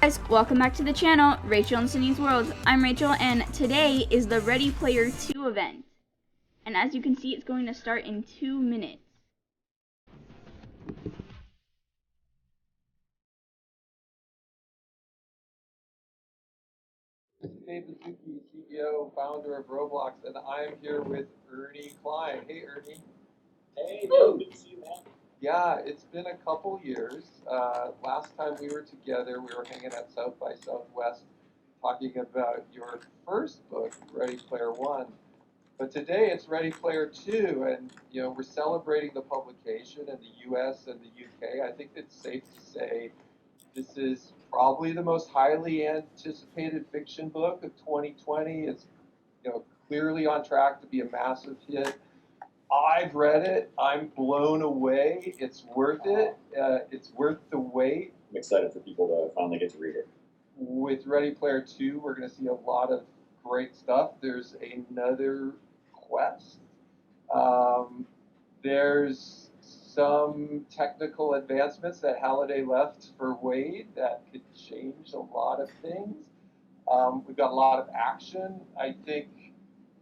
Guys, welcome back to the channel, Rachel and Sydney's World. I'm Rachel, and today is the Ready Player 2 event. And as you can see, it's going to start in 2 minutes. Hey, Baszucki, CEO, founder of Roblox, and I'm here with Cline. Hey, Ernie. Hey, good to see you, man. Yeah, it's been a couple years. Last time we were together, we were hanging at South by Southwest talking about your first book, Ready Player One. But today it's Ready Player Two, and we're celebrating the publication in the U.S. and the U.K. I think it's safe to say this is probably the most highly anticipated fiction book of 2020. It's clearly on track to be a massive hit. I've read it. I'm blown away. It's worth it. It's worth the wait. I'm excited for people to finally get to read it. With Ready Player 2, we're going to see a lot of great stuff. There's another quest. There's some technical advancements that Halliday left for Wade that could change a lot of things. We've got a lot of action. I think,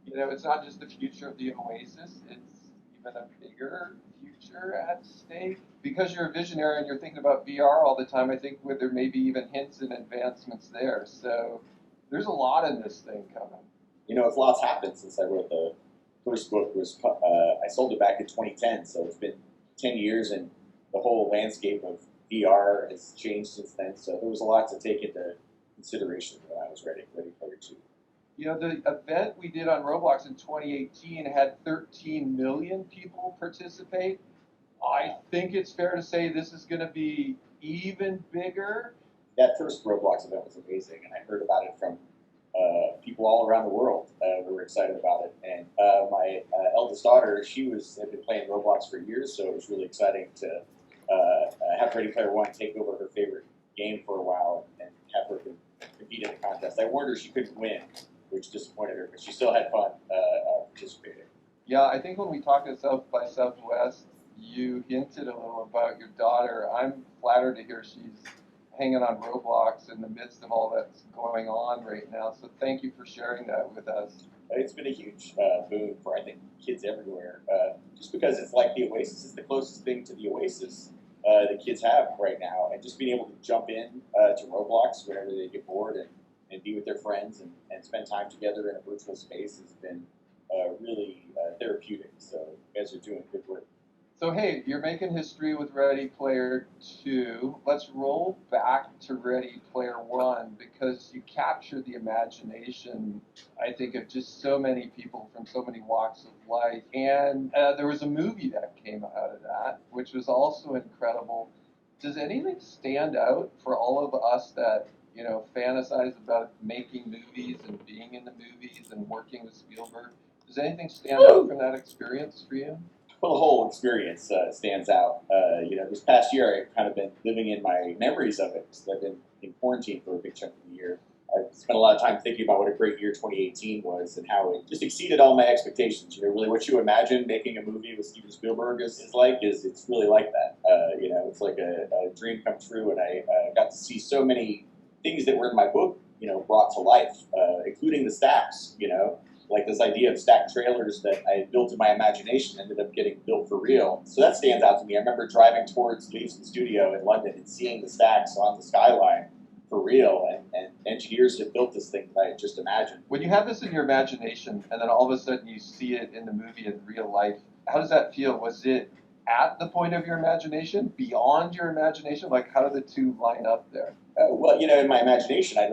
it's not just the future of the Oasis, it's even a bigger future at stake. Because you're a visionary and you're thinking about VR all the time, I think there may be even hints and advancements there. So there's a lot in this thing coming. It's lots happened since I wrote the first book. I sold it back in 2010, so it's been 10 years, and the whole landscape of VR has changed since then. So there was a lot to take into consideration when I was Ready Player 2. The event we did on Roblox in 2018 had 13 million people participate. I think it's fair to say this is going to be even bigger. That first Roblox event was amazing, and I heard about it from people all around the world who were excited about it. And my eldest daughter, had been playing Roblox for years, so it was really exciting to have Ready Player One take over her favorite game for a while and have her compete in the contest. I warned her she couldn't win, which disappointed her, but she still had fun participating. Yeah, I think when we talked at South by Southwest, you hinted a little about your daughter. I'm flattered to hear she's hanging on Roblox in the midst of all that's going on right now. So thank you for sharing that with us. It's been a huge boon for, I think, kids everywhere. Just because it's like the Oasis is the closest thing to the Oasis the kids have right now. And just being able to jump in to Roblox whenever they get bored and be with their friends and spend time together in a virtual space has been really therapeutic. So you guys are doing good work. So hey, you're making history with Ready Player 2. Let's roll back to Ready Player 1 because you captured the imagination, I think, of just so many people from so many walks of life. And there was a movie that came out of that, which was also incredible. Does anything stand out for all of us that fantasize about making movies and being in the movies and working with Spielberg? Does anything stand out from that experience for you? Well, the whole experience stands out. This past year I've kind of been living in my memories of it because I've been in quarantine for a big chunk of the year. I've spent a lot of time thinking about what a great year 2018 was and how it just exceeded all my expectations. Really what you imagine making a movie with Steven Spielberg is it's really like that. It's like a dream come true, and I got to see so many things that were in my book, brought to life, including the stacks, like this idea of stacked trailers that I had built in my imagination ended up getting built for real. So that stands out to me. I remember driving towards Leavesden Studio in London and seeing the stacks on the skyline for real, and engineers had built this thing that I had just imagined. When you have this in your imagination and then all of a sudden you see it in the movie in real life, how does that feel? Was it at the point of your imagination, beyond your imagination? Like, how do the two line up there? Well, in my imagination, I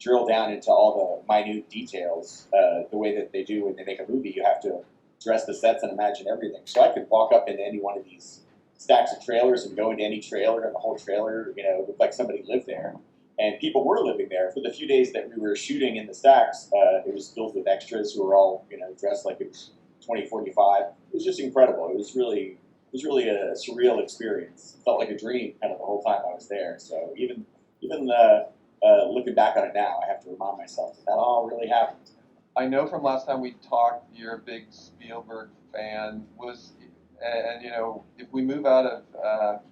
drill down into all the minute details the way that they do when they make a movie. You have to dress the sets and imagine everything. So I could walk up into any one of these stacks of trailers and go into any trailer, and the whole trailer, looked like somebody lived there. And people were living there. For the few days that we were shooting in the stacks, it was filled with extras who were all, dressed like it was 2045. It was just incredible. It was really a surreal experience. It felt like a dream kind of the whole time I was there. So even looking back on it now, I have to remind myself that all really happened. I know from last time we talked, you're a big Spielberg fan. And if we move out of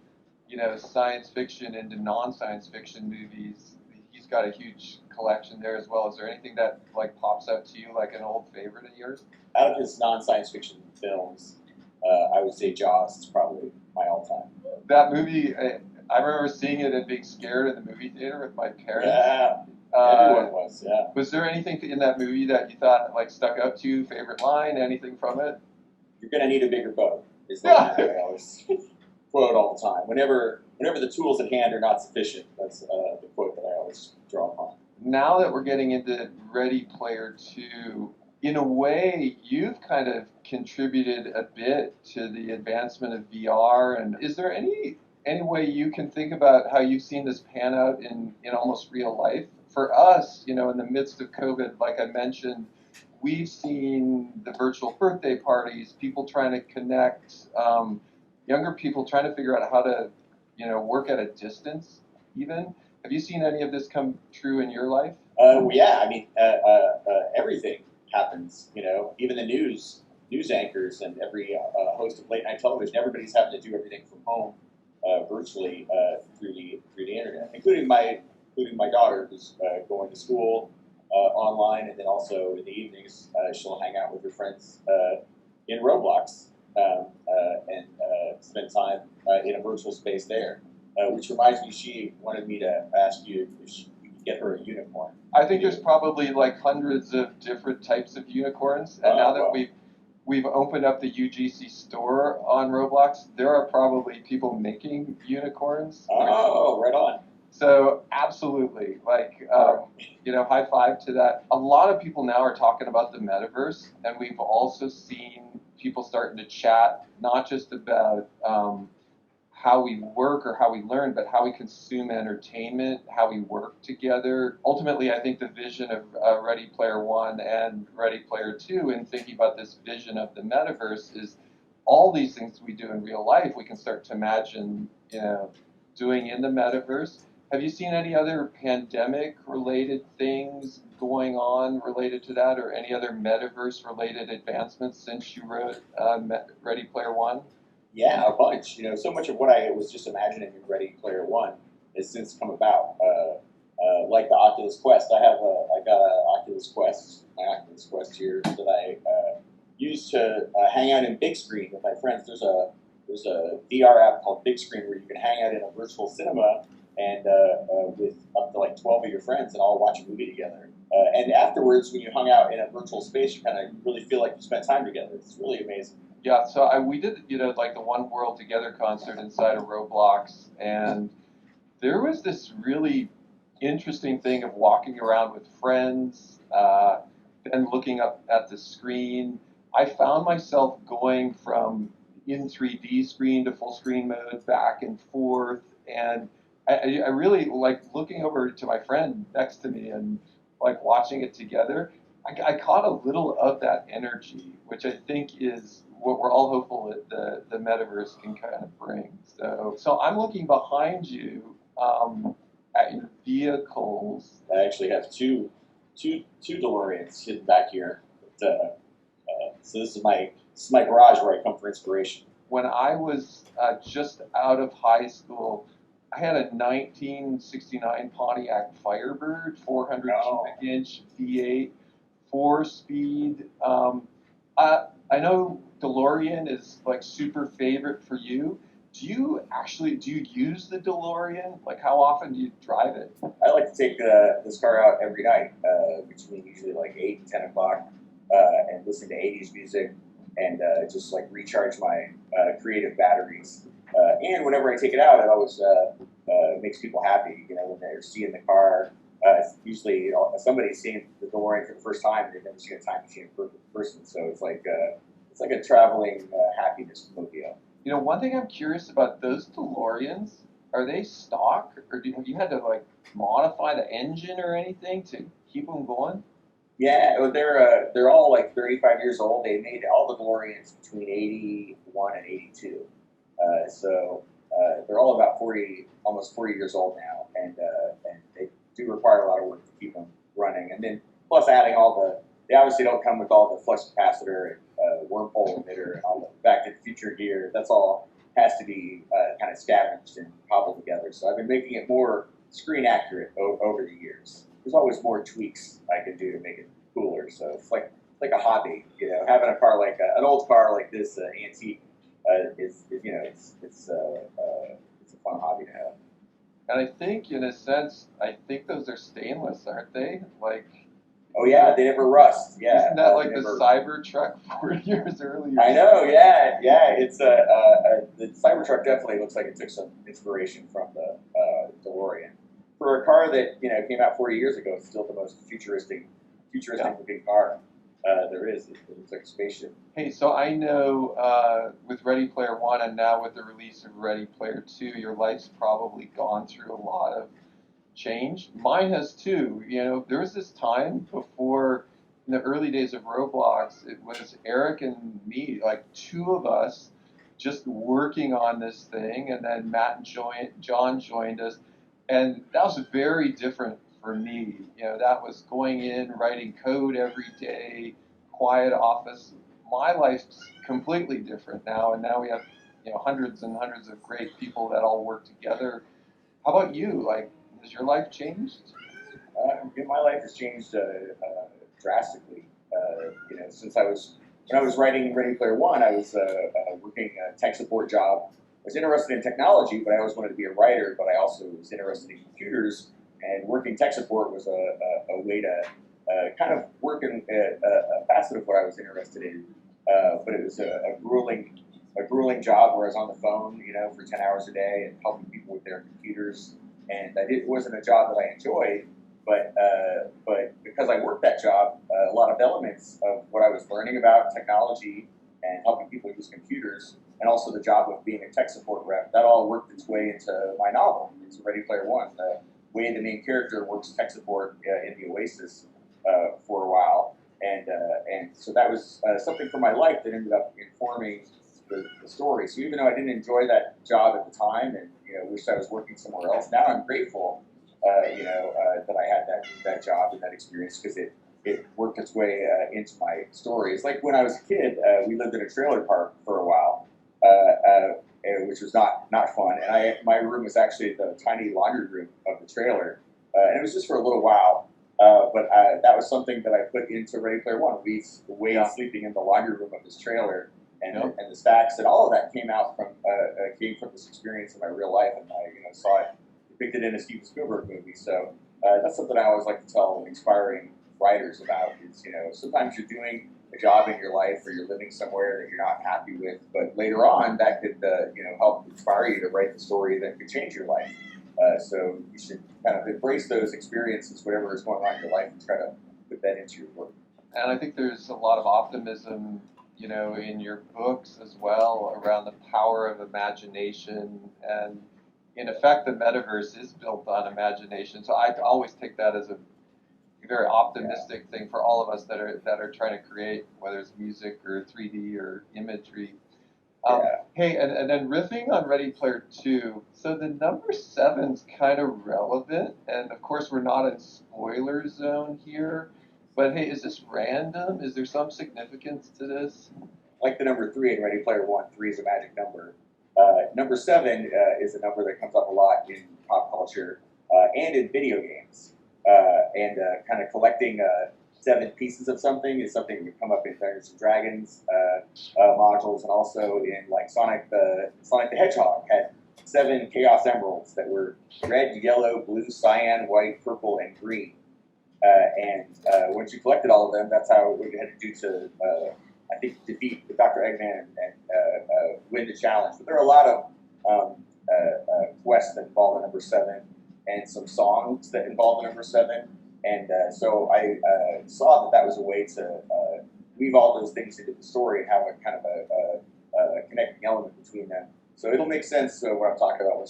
science fiction into non-science fiction movies, Steve's got a huge collection there as well. Is there anything that like pops up to you, like an old favorite of yours? Out of his non-science fiction films, I would say Jaws is probably my all-time. That movie, I remember seeing it and being scared in the movie theater with my parents. Yeah, everyone was. Yeah. Was there anything in that movie that you thought like stuck out to you? Favorite line? Anything from it? You're gonna need a bigger boat. Is the line that I always quote all the time. Whenever the tools at hand are not sufficient, that's the quote that I always draw upon. Now that we're getting into Ready Player 2, in a way, you've kind of contributed a bit to the advancement of VR. And is there any way you can think about how you've seen this pan out in almost real life? For us, in the midst of COVID, like I mentioned, we've seen the virtual birthday parties, people trying to connect, younger people trying to figure out how to, work at a distance even. Have you seen any of this come true in your life? Yeah, I mean, everything happens. Even the news anchors and every host of late night television. Everybody's having to do everything from home, virtually through the internet, including my daughter who's going to school online, and then also in the evenings she'll hang out with her friends in Roblox and spend time in a virtual space there. Which reminds me, she wanted me to ask you if we could get her a unicorn. I think there's probably like hundreds of different types of unicorns, and now that we've opened up the UGC store on Roblox, there are probably people making unicorns. Oh, right on. So absolutely, high five to that. A lot of people now are talking about the metaverse, and we've also seen people starting to chat not just about how we work or how we learn, but how we consume entertainment, how we work together. Ultimately, I think the vision of Ready Player One and Ready Player Two, in thinking about this vision of the metaverse, is all these things we do in real life, we can start to imagine, doing in the metaverse. Have you seen any other pandemic-related things going on related to that, or any other metaverse-related advancements since you wrote Ready Player One? Yeah, a bunch. So much of what I was just imagining in Ready Player One has since come about. Like the Oculus Quest, I got an Oculus Quest, my Oculus Quest here that I use to hang out in big screen with my friends. There's a VR app called Big Screen where you can hang out in a virtual cinema and with up to like 12 of your friends and all watch a movie together. And afterwards, when you hung out in a virtual space, you kind of really feel like you spent time together. It's really amazing. Yeah, so we did, like the One World Together concert inside of Roblox, and there was this really interesting thing of walking around with friends, and looking up at the screen. I found myself going from in 3D screen to full screen mode, back and forth, and I really like looking over to my friend next to me and like watching it together. I caught a little of that energy, which I think is what we're all hopeful that the metaverse can kind of bring. So I'm looking behind you at your vehicles. I actually have two DeLoreans hidden back here. So this is my garage where I come for inspiration. When I was just out of high school, I had a 1969 Pontiac Firebird, 400 cubic inch V8, 4-speed. I know DeLorean is like super favorite for you. Do you use the DeLorean? Like, how often do you drive it? I like to take this car out every night between usually like 8 and 10 o'clock and listen to 80s music and just like recharge my creative batteries. And whenever I take it out, it always makes people happy. When they're seeing the car, usually somebody's seeing the DeLorean for the first time and they've never seen a time machine in person. So it's like a traveling happiness mobile. One thing I'm curious about, those DeLoreans, are they stock, or have you had to like modify the engine or anything to keep them going? Yeah, well, they're all like 35 years old. They made all the DeLoreans between 81 and 82, so they're all about almost 40 years old now, and they do require a lot of work to keep them running. And then plus adding they obviously don't come with all the flux capacitor and wormhole emitter and all the Back to the Future gear. That's all has to be kind of scavenged and cobbled together. So I've been making it more screen accurate over the years. There's always more tweaks I can do to make it cooler. So it's like a hobby, you know. Having a car like an old car like this antique is you know it's a fun hobby to have. And I think, in a sense, I think those are stainless, aren't they? Like, Oh yeah, they never rust. Yeah, isn't that like the never... Cybertruck 40 years earlier? I know. Yeah, yeah. It's the Cybertruck definitely looks like it took some inspiration from the DeLorean. For a car that came out 40 years ago, it's still the most futuristic looking car there is. It looks like a spaceship. Hey, so I know with Ready Player One and now with the release of Ready Player Two, your life's probably gone through a lot of change. Mine has too. There was this time before, in the early days of Roblox, it was Eric and me, like two of us, just working on this thing, and then Matt and John joined us, and that was very different for me. That was going in, writing code every day, quiet office. My life's completely different now, and now we have hundreds and hundreds of great people that all work together. How about you? Like, has your life changed? My life has changed drastically. Since when I was writing Ready Player One, I was working a tech support job. I was interested in technology, but I always wanted to be a writer. But I also was interested in computers, and working tech support was a way to kind of work in a facet of what I was interested in. But it was a grueling job where I was on the phone, for 10 hours a day and helping people with their computers. And it wasn't a job that I enjoyed, but because I worked that job, a lot of elements of what I was learning about technology and helping people use computers, and also the job of being a tech support rep, that all worked its way into my novel, into Ready Player One. The way the main character works tech support in the Oasis for a while, and so that was something from my life that ended up informing the story. So even though I didn't enjoy that job at the time, and wished I was working somewhere else, now I'm grateful, that I had that job and that experience, because it worked its way into my story. It's like when I was a kid, we lived in a trailer park for a while, which was not fun. And my room was actually the tiny laundry room of the trailer, and it was just for a little while. But that was something that I put into Ready Player One. We Wade sleeping in the laundry room of this trailer, and the stacks, and all of that came from this experience in my real life, and I saw it depicted in a Steven Spielberg movie. So that's something I always like to tell inspiring writers about. Is sometimes you're doing a job in your life, or you're living somewhere that you're not happy with, but later on that could help inspire you to write the story that could change your life. So you should kind of embrace those experiences, whatever is going on in your life, and try to put that into your work. And I think there's a lot of optimism, in your books as well, around the power of imagination. And in effect, the metaverse is built on imagination. So I always take that as a very optimistic thing for all of us that are trying to create, whether it's music or 3D or imagery. Hey, and then riffing on Ready Player Two, so the number 7's kind of relevant, and of course we're not in spoiler zone here, but hey, is this random? Is there some significance to this? Like the number 3 in Ready Player One, 3 is a magic number. Number 7 is a number that comes up a lot in pop culture and in video games. And kind of collecting 7 pieces of something is something that would come up in Dungeons and Dragons modules, and also in like Sonic the Hedgehog had 7 Chaos Emeralds that were red, yellow, blue, cyan, white, purple, and green. And once you collected all of them, that's what you had to do to, I think, defeat Dr. Eggman and win the challenge. But there are a lot of quests that involve the number 7, and some songs that involve the number 7. And so I saw that was a way to weave all those things into the story and have a kind of a connecting element between them. So it'll make sense what I'm talking about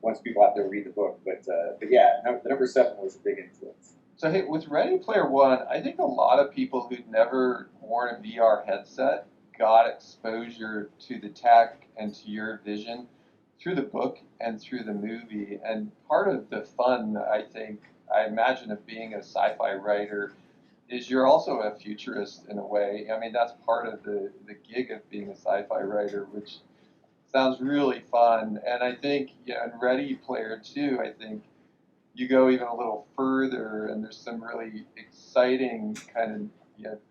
once people out there read the book. But yeah, the number 7 was a big influence. So hey, with Ready Player One, I think a lot of people who'd never worn a VR headset got exposure to the tech and to your vision through the book and through the movie. And part of the fun, I imagine, of being a sci-fi writer is you're also a futurist in a way. I mean, that's part of the gig of being a sci-fi writer, which Sounds really fun. And I think, yeah, in Ready Player 2, I think you go even a little further, and there's some really exciting kind of,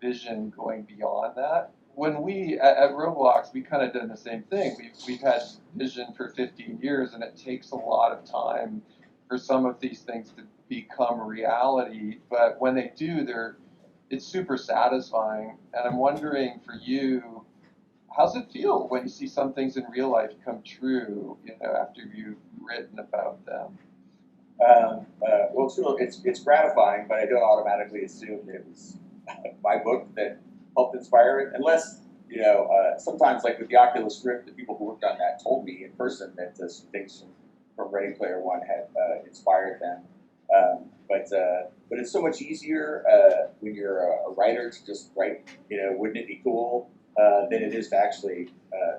vision going beyond that. When we at Roblox, we kind of done the same thing. We've had vision for 15 years, and it takes a lot of time for some of these things to become reality. But when they do, it's super satisfying. And I'm wondering for you, how's it feel when you see some things in real life come true, after you've written about them? Well, it's gratifying, but I don't automatically assume that it was my book that helped inspire it, unless sometimes like with the Oculus Rift, the people who worked on that told me in person that some things from Ready Player One had inspired them. But it's so much easier when you're a writer to just write. Wouldn't it be cool? Than it is to actually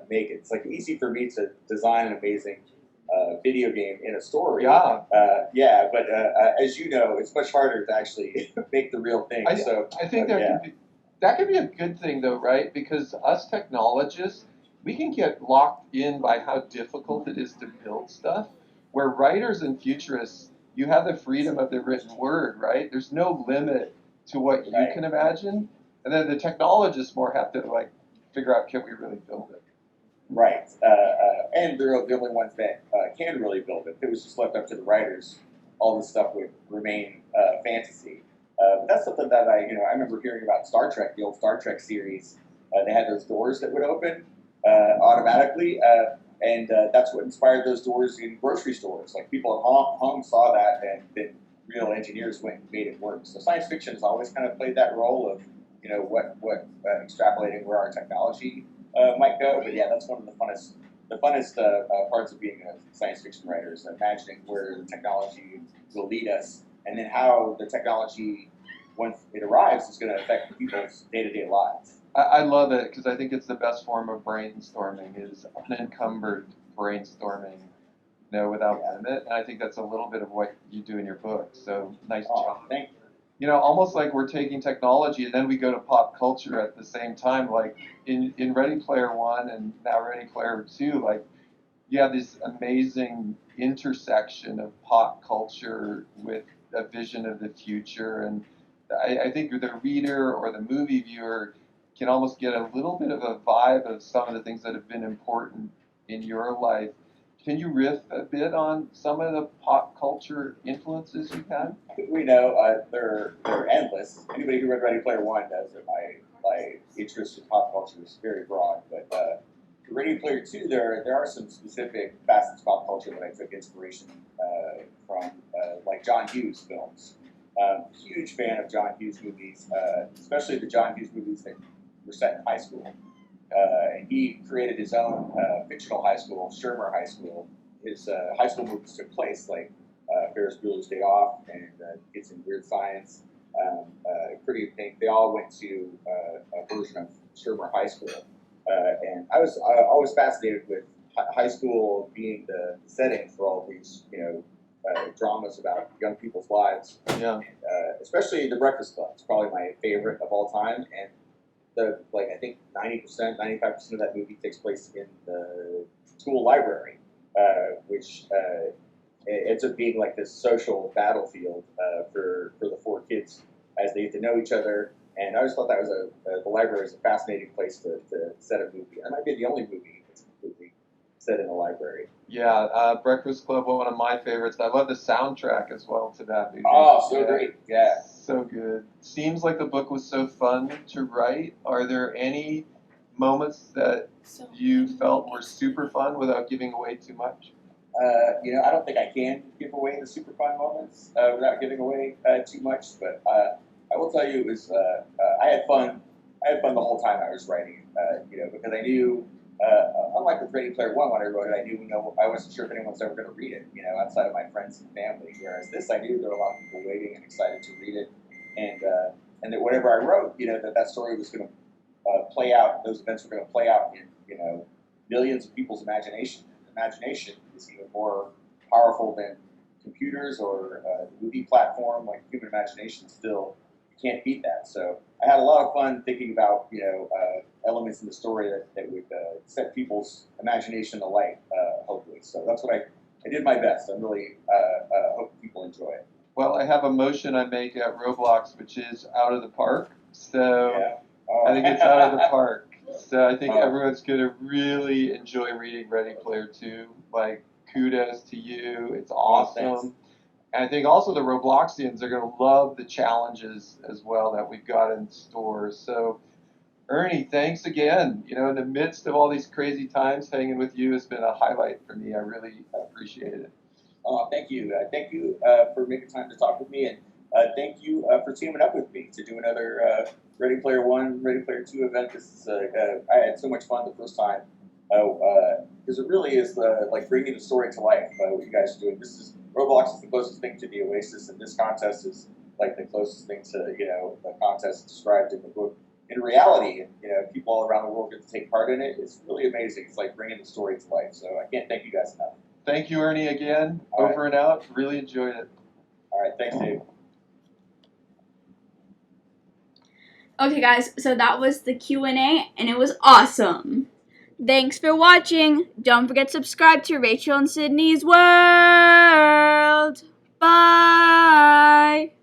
make it. It's like easy for me to design an amazing video game in a story. Yeah. Yeah, but as you know, it's much harder to actually make the real thing. I think that could be a good thing though, right? Because us technologists, we can get locked in by how difficult it is to build stuff. Where writers and futurists, you have the freedom of the written word, right? There's no limit to what you can imagine, and then the technologists more have to like figure out, can we really build it? Right, and they're the only ones that can really build it. If it was just left up to the writers, all this stuff would remain fantasy. But that's something that I remember hearing about Star Trek, the old Star Trek series. They had those doors that would open automatically, and that's what inspired those doors in grocery stores. Like people at home saw that, and then real engineers went and made it work. So science fiction has always kind of played that role of what extrapolating where our technology might go. But yeah, that's one of the funnest parts of being a science fiction writer is imagining where the technology will lead us, and then how the technology, once it arrives, is going to affect people's day-to-day lives. I love it because I think it's the best form of brainstorming is unencumbered brainstorming, without limit. And I think that's a little bit of what you do in your book. So nice job. Thank you. Almost like we're taking technology and then we go to pop culture at the same time. Like in Ready Player One and now Ready Player Two, like you have this amazing intersection of pop culture with a vision of the future. And I think the reader or the movie viewer can almost get a little bit of a vibe of some of the things that have been important in your life. Can you riff a bit on some of the pop culture influences you've had? We know they're endless. Anybody who read Ready Player One knows that my interest in pop culture is very broad. But Ready Player Two, there are some specific facets of pop culture that I took inspiration from, like John Hughes films. Huge fan of John Hughes movies, especially the John Hughes movies that were set in high school. And he created his own fictional high school, Shermer High School. His high school movies took place like Ferris Bueller's Day Off and Kids in Weird Science, Pretty in Pink. They all went to a version of Shermer High School. And I was always fascinated with high school being the setting for all these, dramas about young people's lives. Yeah. Especially The Breakfast Club. It's probably my favorite of all time. And I think 90%, 95% of that movie takes place in the school library, which ends up being like this social battlefield for the four kids as they get to know each other. And I always thought that was the library is a fascinating place to set a movie. That might be the only movie that's completely set in a library. Yeah, Breakfast Club, one of my favorites. I love the soundtrack as well to that movie. Oh, so great. Yeah. So good. Seems like the book was so fun to write. Are there any moments that you felt were super fun without giving away too much? I don't think I can give away the super fun moments without giving away too much, but I will tell you it was I had fun. I had fun the whole time I was writing, because I knew, unlike with Ready Player One when I wrote it, I knew, I wasn't sure if anyone was ever going to read it, outside of my friends and family. Whereas this, I knew there were a lot of people waiting and excited to read it, and that whatever I wrote, that story was going to play out. Those events were going to play out in, millions of people's imagination. Imagination is even more powerful than computers or the movie platform. Like human imagination still you can't beat that. So I had a lot of fun thinking about elements in the story that would set people's imagination alight, hopefully. So that's what I did my best. I really hope people enjoy it. Well, I have a motion I make at Roblox, which is out of the park. So Yeah. Oh. I think it's out of the park. So I think Oh. everyone's going to really enjoy reading Ready Player 2. Like, kudos to you. It's awesome. Thanks. And I think also the Robloxians are going to love the challenges as well that we've got in store. So, Ernie, thanks again. You know, in the midst of all these crazy times, hanging with you has been a highlight for me. I really appreciate it. Oh, thank you. Thank you for making time to talk with me, and thank you for teaming up with me to do another Ready Player 1, Ready Player 2 event. This is, I had so much fun the first time because it really is like bringing the story to life. What you guys are doing. This is Roblox is the closest thing to the Oasis, and this contest is like the closest thing to the contest described in the book. In reality, people all around the world get to take part in it. It's really amazing. It's like bringing the story to life. So I can't thank you guys enough. Thank you, Ernie, again. All Over and out. Really enjoyed it. All right. Thanks, Dave. Okay, guys, so that was the Q&A, and it was awesome. Thanks for watching. Don't forget to subscribe to Rachel and Sydney's World. Bye.